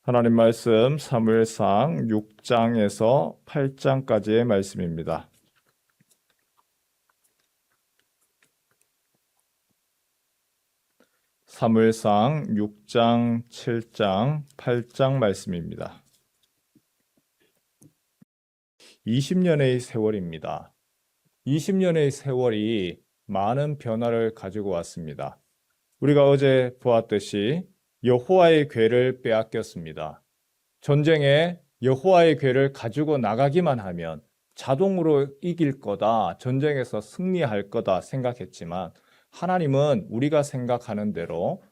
하나님 말씀 사무엘상 6장에서 8장까지의 말씀입니다. 사무엘상 6장, 7장, 8장 말씀입니다. 20년의 세월입니다. 20년의 세월이 많은 변화를 가지고 왔습니다. 우리가 어제 보았듯이 여호와의 궤를 빼앗겼습니다. 전쟁에 여호와의 궤를 가지고 나가기만 하면 자동으로 이길 거다, 전쟁에서 승리할 거다 생각했지만 하나님은 우리가 생각하는 대로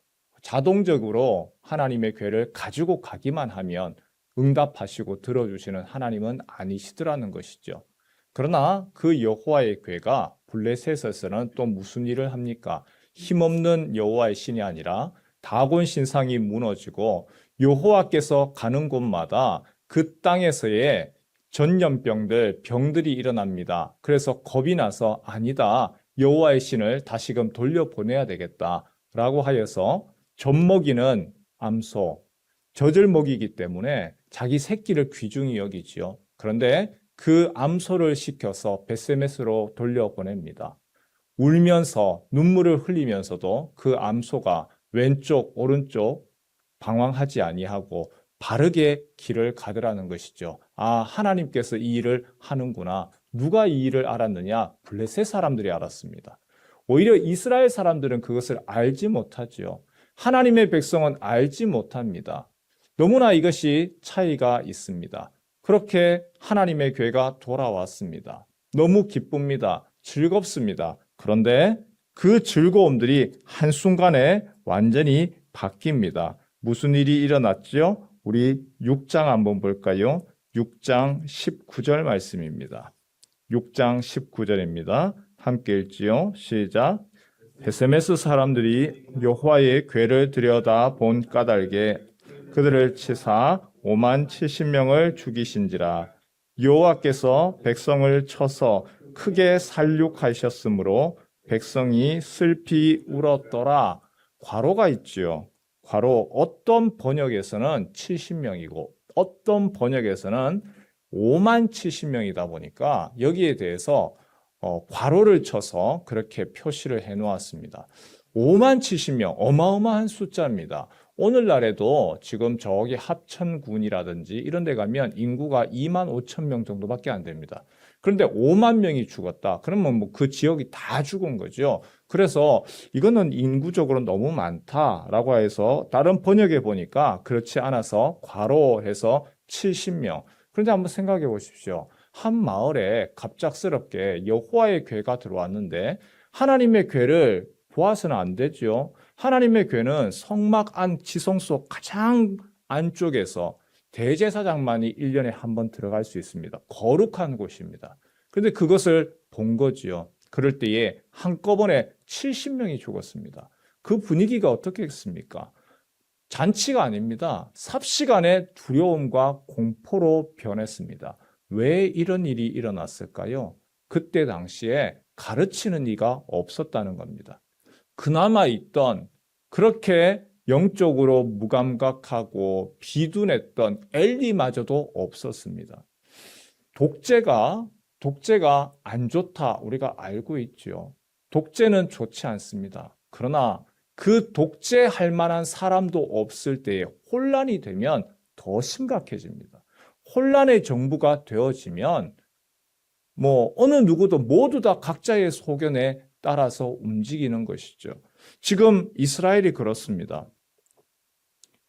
자동적으로 하나님의 궤를 가지고 가기만 하면 응답하시고 들어주시는 하나님은 아니시더라는 것이죠. 그러나 그 여호와의 궤가 블레셋에서는 또 무슨 일을 합니까? 힘없는 여호와의 신이 아니라 다곤 신상이 무너지고 여호와께서 가는 곳마다 그 땅에서의 전염병들, 병들이 일어납니다. 그래서 겁이 나서 아니다, 여호와의 신을 다시금 돌려보내야 되겠다라고 하여서 젖먹이는 암소, 젖을 먹이기 때문에 자기 새끼를 귀중히 여기지요. 그런데 그 암소를 시켜서 벳세메스로 돌려보냅니다. 울면서 눈물을 흘리면서도 그 암소가 왼쪽 오른쪽 방황하지 아니하고 바르게 길을 가더라는 것이죠. 아, 하나님께서 이 일을 하는구나. 누가 이 일을 알았느냐? 블레셋 사람들이 알았습니다. 오히려 이스라엘 사람들은 그것을 알지 못하죠. 하나님의 백성은 알지 못합니다. 너무나 이것이 차이가 있습니다. 그렇게 하나님의 궤가 돌아왔습니다. 너무 기쁩니다. 즐겁습니다. 그런데 그 즐거움들이 한순간에 완전히 바뀝니다. 무슨 일이 일어났죠? 우리 6장 한번 볼까요? 6장 19절 말씀입니다. 6장 19절입니다. 함께 읽지요. 시작. 벳세메스 사람들이 여호와의 궤를 들여다 본 까닭에 그들을 치사 5만 70명을 죽이신지라. 여호와께서 백성을 쳐서 크게 살육하셨으므로 백성이 슬피 울었더라. 괄호가 있지요. 괄호, 어떤 번역에서는 70명이고 어떤 번역에서는 5만 70명이다 보니까 여기에 대해서 괄호를 쳐서 그렇게 표시를 해 놓았습니다. 5만 70명, 어마어마한 숫자입니다. 오늘날에도 지금 저기 합천군이라든지 이런 데 가면 인구가 2만 5천 명 정도밖에 안 됩니다. 그런데 5만 명이 죽었다. 그러면 뭐 그 지역이 다 죽은 거죠. 그래서 이거는 인구적으로 너무 많다라고 해서 다른 번역에 보니까 그렇지 않아서 괄호해서 70명. 그런데 한번 생각해 보십시오. 한 마을에 갑작스럽게 여호와의 궤가 들어왔는데 하나님의 궤를 보아서는 안 되죠. 하나님의 궤는 성막 안 지성 속 가장 안쪽에서 대제사장만이 1년에 한 번 들어갈 수 있습니다. 거룩한 곳입니다. 그런데 그것을 본 거지요. 그럴 때에 한꺼번에 70명이 죽었습니다. 그 분위기가 어떻겠습니까? 잔치가 아닙니다. 삽시간에 두려움과 공포로 변했습니다. 왜 이런 일이 일어났을까요? 그때 당시에 가르치는 이가 없었다는 겁니다. 그나마 있던, 그렇게 영적으로 무감각하고 비둔했던 엘리마저도 없었습니다. 독재가 안 좋다, 우리가 알고 있죠. 독재는 좋지 않습니다. 그러나 그 독재할 만한 사람도 없을 때에 혼란이 되면 더 심각해집니다. 혼란의 정부가 되어지면 어느 누구도 모두 다 각자의 소견에 따라서 움직이는 것이죠. 지금 이스라엘이 그렇습니다.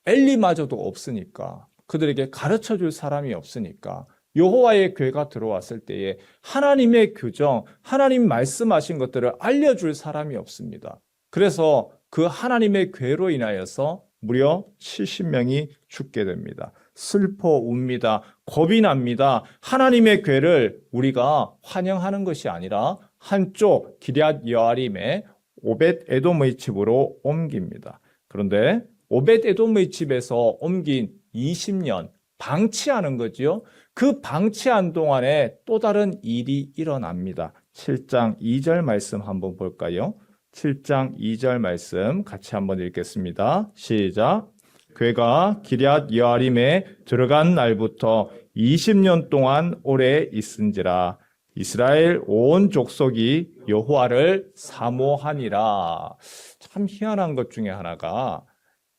엘리마저도 없으니까, 그들에게 가르쳐 줄 사람이 없으니까 여호와의 궤가 들어왔을 때에 하나님의 규정, 하나님 말씀하신 것들을 알려줄 사람이 없습니다. 그래서 그 하나님의 궤로 인하여서 무려 70명이 죽게 됩니다. 슬퍼 웁니다. 겁이 납니다. 하나님의 궤를 우리가 환영하는 것이 아니라 한쪽 기럇 여아림의 오벳 에돔의 집으로 옮깁니다. 그런데 오벳 에돔의 집에서 옮긴 20년 방치하는 거죠. 그 방치한 동안에 또 다른 일이 일어납니다. 7장 2절 말씀 한번 볼까요? 7장 2절 말씀 같이 한번 읽겠습니다. 시작. 괴가 기럇 여아림에 들어간 날부터 20년 동안 오래 있은지라. 이스라엘 온 족속이 여호와를 사모하니라. 참 희한한 것 중에 하나가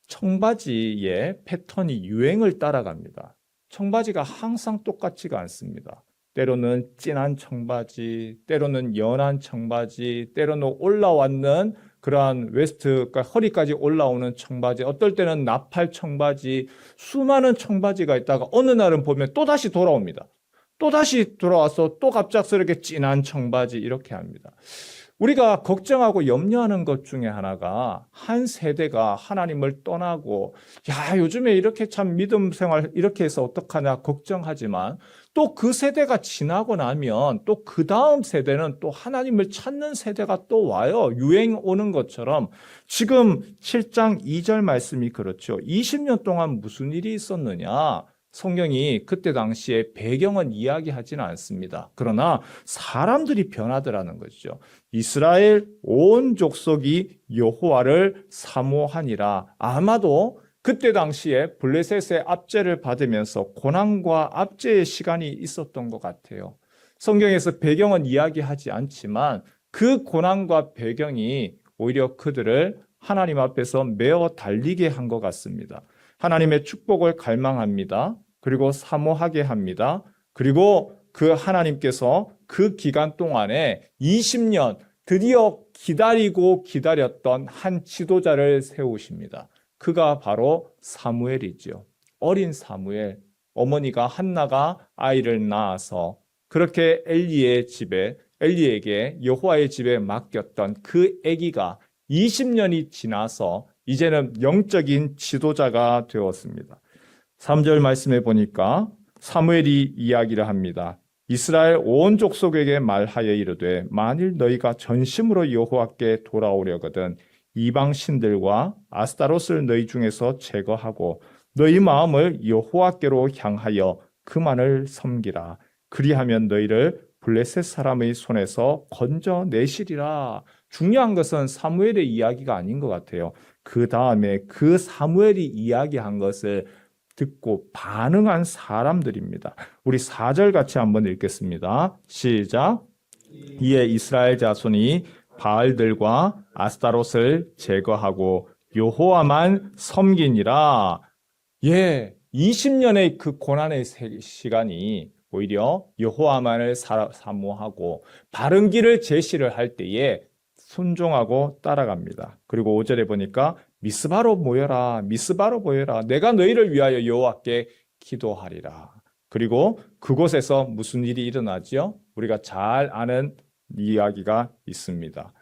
청바지의 패턴이 유행을 따라갑니다. 청바지가 항상 똑같지가 않습니다. 때로는 진한 청바지, 때로는 연한 청바지, 때로는 올라왔는 그러한 웨스트가 허리까지 올라오는 청바지, 어떨 때는 나팔 청바지, 수많은 청바지가 있다가 어느 날은 보면 또다시 돌아옵니다. 또다시 돌아와서 또 갑작스럽게 진한 청바지 이렇게 합니다. 우리가 걱정하고 염려하는 것 중에 하나가 한 세대가 하나님을 떠나고 야 요즘에 이렇게 참 믿음 생활 이렇게 해서 어떡하냐 걱정하지만 또 그 세대가 지나고 나면 또 그 다음 세대는 또 하나님을 찾는 세대가 또 와요. 유행 오는 것처럼 지금 7장 2절 말씀이 그렇죠. 20년 동안 무슨 일이 있었느냐? 성경이 그때 당시에 배경은 이야기하지는 않습니다. 그러나 사람들이 변하더라는 것이죠. 이스라엘 온 족속이 여호와를 사모하니라. 아마도 그때 당시에 블레셋의 압제를 받으면서 고난과 압제의 시간이 있었던 것 같아요. 성경에서 배경은 이야기하지 않지만 그 고난과 배경이 오히려 그들을 하나님 앞에서 메어 달리게 한 것 같습니다. 하나님의 축복을 갈망합니다. 그리고 사모하게 합니다. 그리고 그 하나님께서 그 기간 동안에 20년 드디어 기다리고 기다렸던 한 지도자를 세우십니다. 그가 바로 사무엘이죠. 어린 사무엘, 어머니가 한나가 아이를 낳아서 그렇게 엘리에게 여호와의 집에 맡겼던 그 아기가 20년이 지나서 이제는 영적인 지도자가 되었습니다. 3절 말씀에 보니까 사무엘이 이야기를 합니다. 이스라엘 온 족속에게 말하여 이르되 만일 너희가 전심으로 여호와께 돌아오려거든 이방 신들과 아스타롯을 너희 중에서 제거하고 너희 마음을 여호와께로 향하여 그만을 섬기라. 그리하면 너희를 블레셋 사람의 손에서 건져내시리라. 중요한 것은 사무엘의 이야기가 아닌 것 같아요. 그 다음에 그 사무엘이 이야기한 것을 듣고 반응한 사람들입니다. 우리 4절 같이 한번 읽겠습니다. 시작. 이에 이스라엘 자손이 바알들과 아스타롯을 제거하고 여호와만 섬기니라. 20년의 그 고난의 시간이 오히려 여호와만을 사모하고 바른 길을 제시를 할 때에 순종하고 따라갑니다. 그리고 5절에 보니까 미스바로 모여라. 미스바로 모여라. 내가 너희를 위하여 여호와께 기도하리라. 그리고 그곳에서 무슨 일이 일어나죠? 우리가 잘 아는 이야기가 있습니다.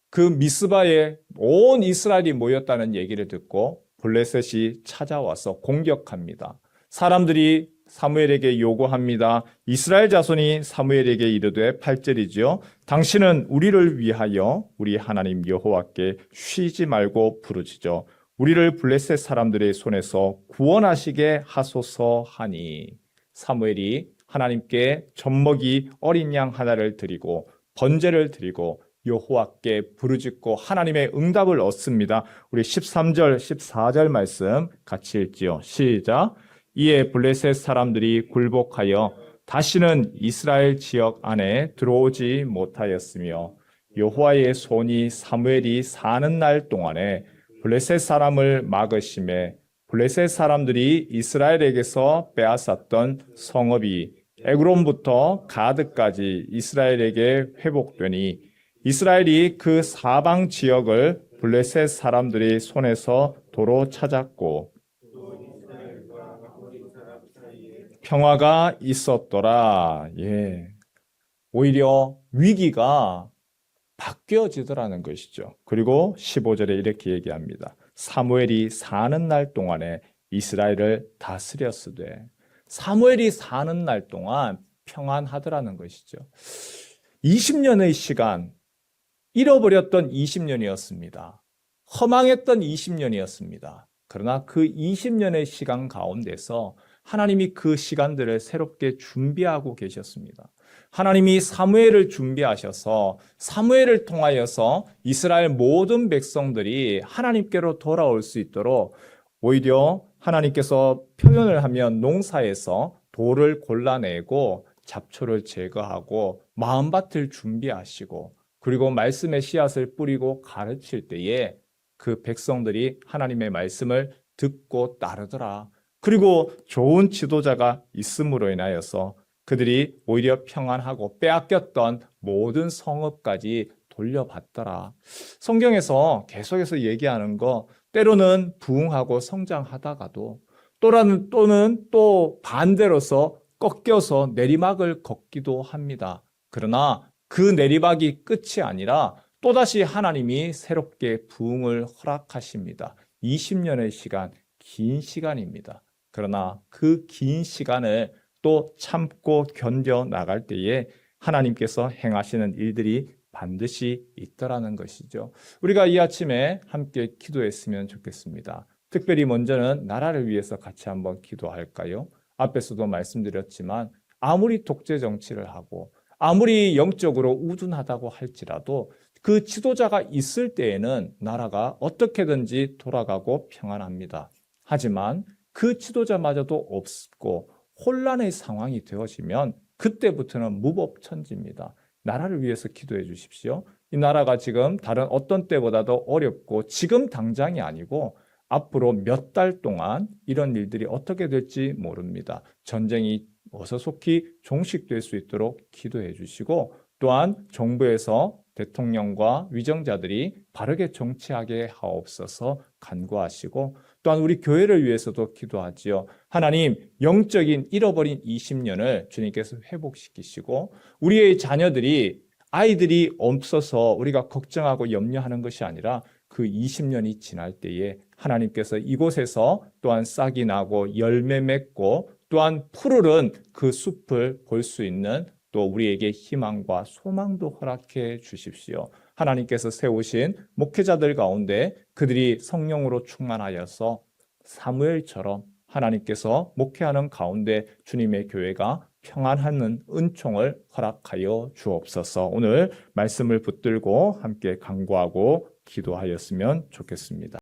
그 미스바에 온 이스라엘이 모였다는 얘기를 듣고 블레셋이 찾아와서 공격합니다. 사람들이 사무엘에게 요구합니다. 이스라엘 자손이 사무엘에게 이르되 8절이죠. 당신은 우리를 위하여 우리 하나님 여호와께 쉬지 말고 부르짖어 우리를 블레셋 사람들의 손에서 구원하시게 하소서 하니. 사무엘이 하나님께 젖먹이 어린 양 하나를 드리고 번제를 드리고 여호와께 부르짖고 하나님의 응답을 얻습니다. 우리 13절, 14절 말씀 같이 읽지요. 시작. 이에 블레셋 사람들이 굴복하여 다시는 이스라엘 지역 안에 들어오지 못하였으며 여호와의 손이 사무엘이 사는 날 동안에 블레셋 사람을 막으심에 블레셋 사람들이 이스라엘에게서 빼앗았던 성읍이 에그론부터 가드까지 이스라엘에게 회복되니 이스라엘이 그 사방 지역을 블레셋 사람들의 손에서 도로 찾았고 평화가 있었더라. 오히려 위기가 바뀌어지더라는 것이죠. 그리고 15절에 이렇게 얘기합니다. 사무엘이 사는 날 동안에 이스라엘을 다스렸으되 사무엘이 사는 날 동안 평안하더라는 것이죠. 20년의 시간, 잃어버렸던 20년이었습니다. 허망했던 20년이었습니다. 그러나 그 20년의 시간 가운데서 하나님이 그 시간들을 새롭게 준비하고 계셨습니다. 하나님이 사무엘을 준비하셔서 사무엘을 통하여서 이스라엘 모든 백성들이 하나님께로 돌아올 수 있도록 오히려 하나님께서 표현을 하면 농사에서 돌을 골라내고 잡초를 제거하고 마음밭을 준비하시고 그리고 말씀의 씨앗을 뿌리고 가르칠 때에 그 백성들이 하나님의 말씀을 듣고 따르더라. 그리고 좋은 지도자가 있음으로 인하여서 그들이 오히려 평안하고 빼앗겼던 모든 성읍까지 돌려받더라. 성경에서 계속해서 얘기하는 거 때로는 부흥하고 성장하다가도 또는 또 반대로서 꺾여서 내리막을 걷기도 합니다. 그러나 그 내리막이 끝이 아니라 또다시 하나님이 새롭게 부흥을 허락하십니다. 20년의 시간, 긴 시간입니다. 그러나 그 긴 시간을 또 참고 견뎌 나갈 때에 하나님께서 행하시는 일들이 반드시 있더라는 것이죠. 우리가 이 아침에 함께 기도했으면 좋겠습니다. 특별히 먼저는 나라를 위해서 같이 한번 기도할까요? 앞에서도 말씀드렸지만 아무리 독재 정치를 하고 아무리 영적으로 우둔하다고 할지라도 그 지도자가 있을 때에는 나라가 어떻게든지 돌아가고 평안합니다. 하지만 그 지도자마저도 없고 혼란의 상황이 되어지면 그때부터는 무법천지입니다. 나라를 위해서 기도해 주십시오. 이 나라가 지금 다른 어떤 때보다도 어렵고 지금 당장이 아니고 앞으로 몇 달 동안 이런 일들이 어떻게 될지 모릅니다. 전쟁이 어서 속히 종식될 수 있도록 기도해 주시고 또한 정부에서 대통령과 위정자들이 바르게 정치하게 하옵소서 간구하시고 또한 우리 교회를 위해서도 기도하지요. 하나님, 영적인 잃어버린 20년을 주님께서 회복시키시고 우리의 자녀들이 아이들이 없어서 우리가 걱정하고 염려하는 것이 아니라 그 20년이 지날 때에 하나님께서 이곳에서 또한 싹이 나고 열매 맺고 또한 푸르른 그 숲을 볼 수 있는 또 우리에게 희망과 소망도 허락해 주십시오. 하나님께서 세우신 목회자들 가운데 그들이 성령으로 충만하여서 사무엘처럼 하나님께서 목회하는 가운데 주님의 교회가 평안하는 은총을 허락하여 주옵소서. 오늘 말씀을 붙들고 함께 간구하고 기도하였으면 좋겠습니다.